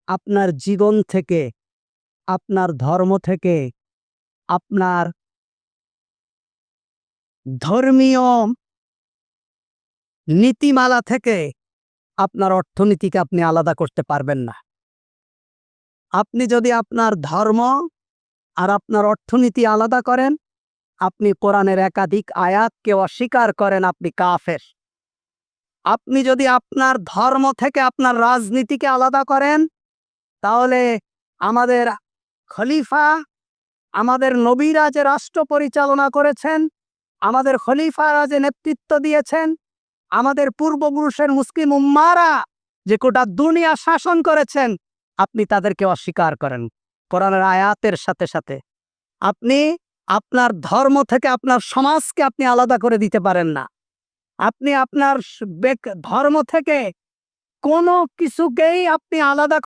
আপনার জীবন থেকে, আপনার ধর্ম থেকে, আপনার ধর্মীয় নীতিমালা থেকে আপনার অর্থনীতিকে আপনি আলাদা করতে পারবেন না। আপনি যদি আপনার ধর্ম আর আপনার অর্থনীতি আলাদা করেন, আপনি কোরআনের একাধিক আয়াতকে অস্বীকার করেন, আপনি কাফের। আপনি যদি আপনার ধর্ম থেকে আপনার রাজনীতিকে আলাদা করেন, তাহলে আমাদের খলিফা, আমাদের নবীরা যে রাষ্ট্র পরিচালনা করেছেন, আমাদের খলিফারা যে নেতৃত্ব দিয়েছেন, আমাদের পূর্বপুরুষের মুসলিম উম্মারা যে গোটা দুনিয়া শাসন করেছেন, আপনি তাদেরকে অস্বীকার করেন কোরআনের আয়াতের সাথে সাথে। আপনি আপনার ধর্ম থেকে আপনার সমাজকে আপনি আলাদা করে দিতে পারেন না। আপনি আপনার ধর্ম থেকে কোনো কিছুকেই আপনি আলাদা